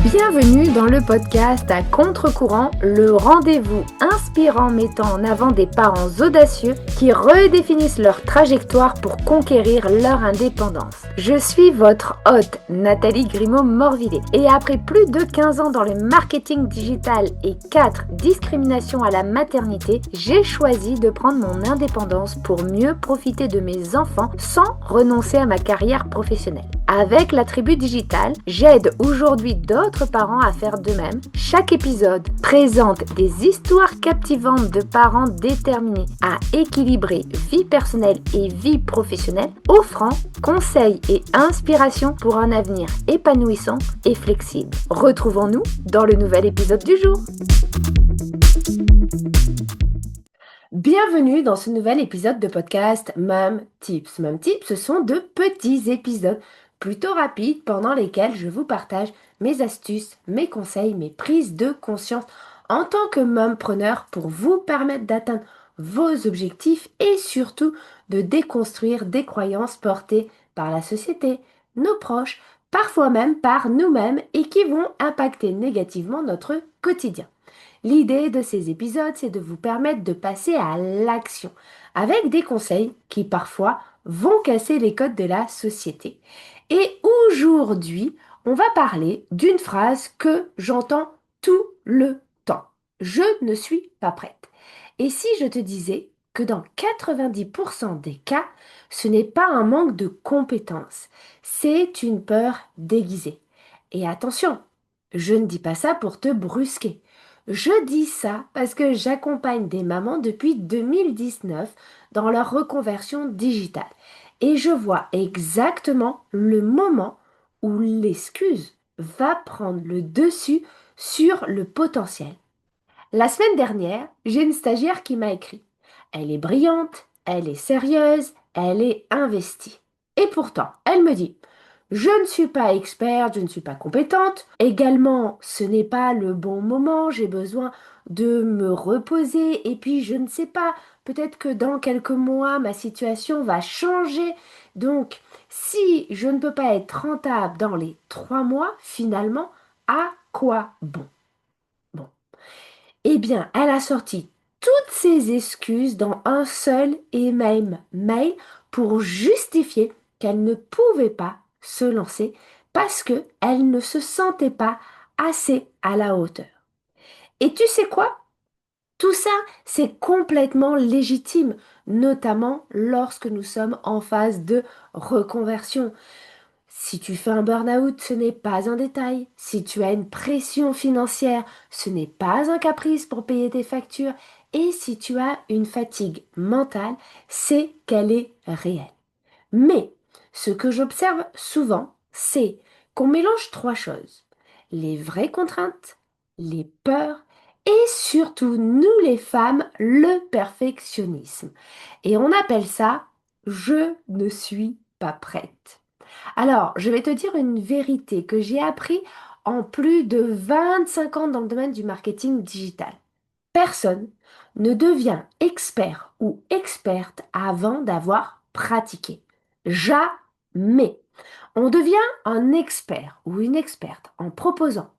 Bienvenue dans le podcast à contre-courant, le rendez-vous inspirant mettant en avant des parents audacieux qui redéfinissent leur trajectoire pour conquérir leur indépendance. Je suis votre hôte, Nathalie Grimaud-Morvillet, et après plus de 15 ans dans le marketing digital et 4 discriminations à la maternité, j'ai choisi de prendre mon indépendance pour mieux profiter de mes enfants sans renoncer à ma carrière professionnelle. Avec la tribu digitale, j'aide aujourd'hui d'autres parents à faire de même. Chaque épisode présente des histoires captivantes de parents déterminés à équilibrer vie personnelle et vie professionnelle, offrant conseils et inspirations pour un avenir épanouissant et flexible. Retrouvons-nous dans le nouvel épisode du jour. Bienvenue dans ce nouvel épisode de podcast Mom Tips. Mom Tips, ce sont de petits épisodes plutôt rapides pendant lesquels je vous partage mes astuces, mes conseils, mes prises de conscience en tant que mompreneur pour vous permettre d'atteindre vos objectifs et surtout de déconstruire des croyances portées par la société, nos proches, parfois même par nous-mêmes et qui vont impacter négativement notre quotidien. L'idée de ces épisodes, c'est de vous permettre de passer à l'action avec des conseils qui parfois vont casser les codes de la société. Et aujourd'hui, on va parler d'une phrase que j'entends tout le temps. Je ne suis pas prête. Et si je te disais que dans 90% des cas, ce n'est pas un manque de compétences, c'est une peur déguisée. Et attention, je ne dis pas ça pour te brusquer. Je dis ça parce que j'accompagne des mamans depuis 2019 dans leur reconversion digitale. Et je vois exactement le moment où l'excuse va prendre le dessus sur le potentiel. La semaine dernière, j'ai une stagiaire qui m'a écrit. Elle est brillante, elle est sérieuse, elle est investie. Et pourtant, elle me dit, je ne suis pas experte, je ne suis pas compétente. Également, ce n'est pas le bon moment, j'ai besoin de me reposer. Et puis, je ne sais pas, peut-être que dans quelques mois, ma situation va changer. Donc, si je ne peux pas être rentable dans les 3 mois, finalement, à quoi bon? Bon. Eh bien, elle a sorti toutes ses excuses dans un seul et même mail pour justifier qu'elle ne pouvait pas se lancer parce qu'elle ne se sentait pas assez à la hauteur. Et tu sais quoi? Tout ça, c'est complètement légitime, notamment lorsque nous sommes en phase de reconversion. Si tu fais un burn-out, ce n'est pas un détail. Si tu as une pression financière, ce n'est pas un caprice pour payer tes factures. Et si tu as une fatigue mentale, c'est qu'elle est réelle. Mais ce que j'observe souvent, c'est qu'on mélange 3 choses. Les vraies contraintes, les peurs et surtout, nous les femmes, le perfectionnisme. Et on appelle ça «je ne suis pas prête». Alors, je vais te dire une vérité que j'ai appris en plus de 25 ans dans le domaine du marketing digital. Personne ne devient expert ou experte avant d'avoir pratiqué. Jamais. On devient un expert ou une experte en proposant,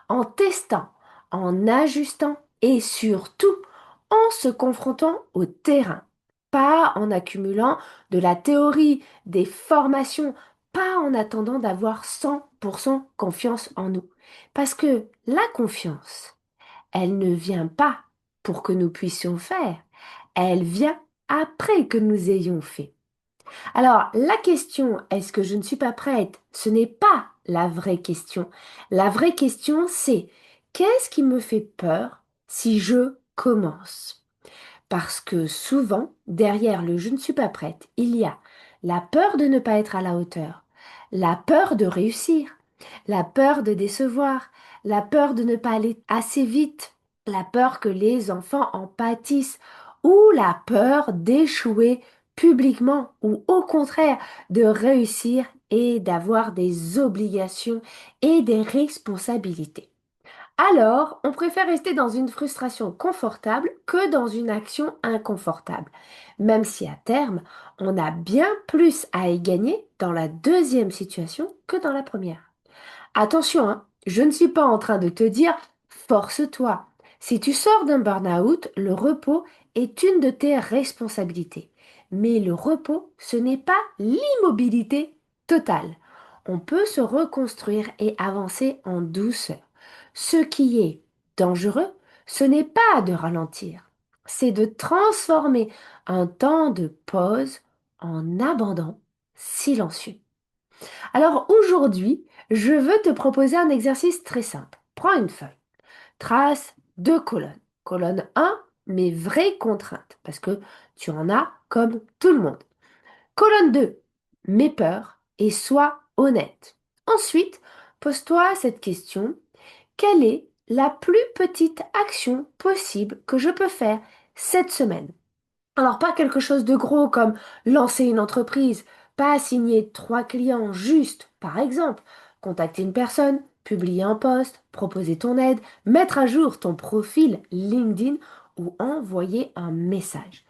en testant, en ajustant et surtout en se confrontant au terrain. Pas en accumulant de la théorie, des formations, pas en attendant d'avoir 100% confiance en nous. Parce que la confiance, elle ne vient pas pour que nous puissions faire, elle vient après que nous ayons fait. Alors, la question, est-ce que je ne suis pas prête? Ce n'est pas la vraie question. La vraie question, c'est qu'est-ce qui me fait peur si je commence? Parce que souvent, derrière le je ne suis pas prête, il y a la peur de ne pas être à la hauteur, la peur de réussir, la peur de décevoir, la peur de ne pas aller assez vite, la peur que les enfants en pâtissent ou la peur d'échouer publiquement ou au contraire de réussir et d'avoir des obligations et des responsabilités. Alors, on préfère rester dans une frustration confortable que dans une action inconfortable, même si à terme, on a bien plus à y gagner dans la deuxième situation que dans la première. Attention, hein, Je ne suis pas en train de te dire force-toi. Si tu sors d'un burn-out, le repos est une de tes responsabilités. Mais le repos, ce n'est pas l'immobilité totale. On peut se reconstruire et avancer en douceur. Ce qui est dangereux, ce n'est pas de ralentir, c'est de transformer un temps de pause en abandon silencieux. Alors aujourd'hui, je veux te proposer un exercice très simple. Prends une feuille, trace deux colonnes. Colonne 1, mes vraies contraintes, parce que tu en as comme tout le monde. Colonne 2, mes peurs, et sois honnête. Ensuite, pose-toi cette question. Quelle est la plus petite action possible que je peux faire cette semaine? Alors, pas quelque chose de gros comme lancer une entreprise, pas signer 3 clients, juste, par exemple, contacter une personne, publier un post, proposer ton aide, mettre à jour ton profil LinkedIn ou envoyer un message.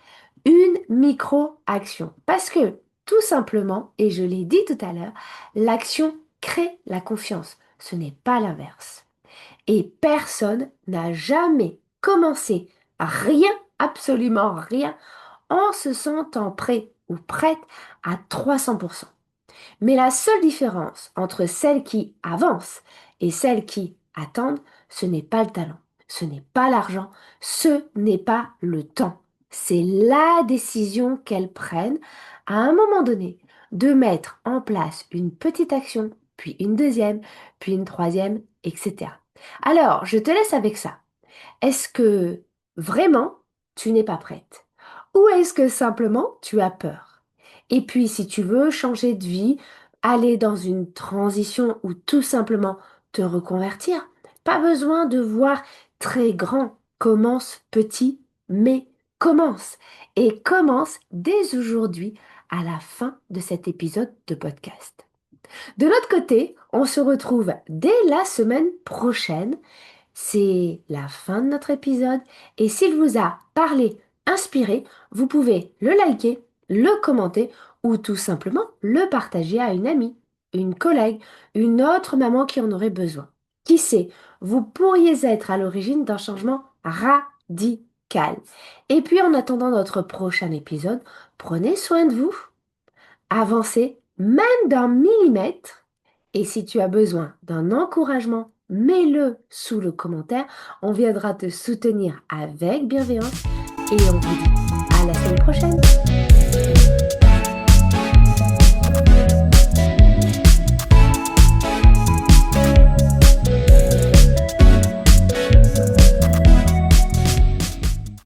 Une micro-action. Parce que, tout simplement, et je l'ai dit tout à l'heure, l'action crée la confiance. Ce n'est pas l'inverse. Et personne n'a jamais commencé rien, absolument rien, en se sentant prêt ou prête à 300%. Mais la seule différence entre celles qui avancent et celles qui attendent, ce n'est pas le talent, ce n'est pas l'argent, ce n'est pas le temps. C'est la décision qu'elles prennent à un moment donné de mettre en place une petite action, puis une deuxième, puis une troisième, etc. Alors, je te laisse avec ça. Est-ce que vraiment tu n'es pas prête? Ou est-ce que simplement tu as peur? Et puis, si tu veux changer de vie, aller dans une transition ou tout simplement te reconvertir, pas besoin de voir très grand. Commence petit, mais commence. Et commence dès aujourd'hui à la fin de cet épisode de podcast. De l'autre côté, on se retrouve dès la semaine prochaine. C'est la fin de notre épisode et s'il vous a parlé, inspiré, vous pouvez le liker, le commenter ou tout simplement le partager à une amie, une collègue, une autre maman qui en aurait besoin. Qui sait, vous pourriez être à l'origine d'un changement radical. Et puis en attendant notre prochain épisode, prenez soin de vous, avancez même d'un millimètre et si tu as besoin d'un encouragement, mets-le sous le commentaire. On viendra te soutenir avec bienveillance et on vous dit à la semaine prochaine.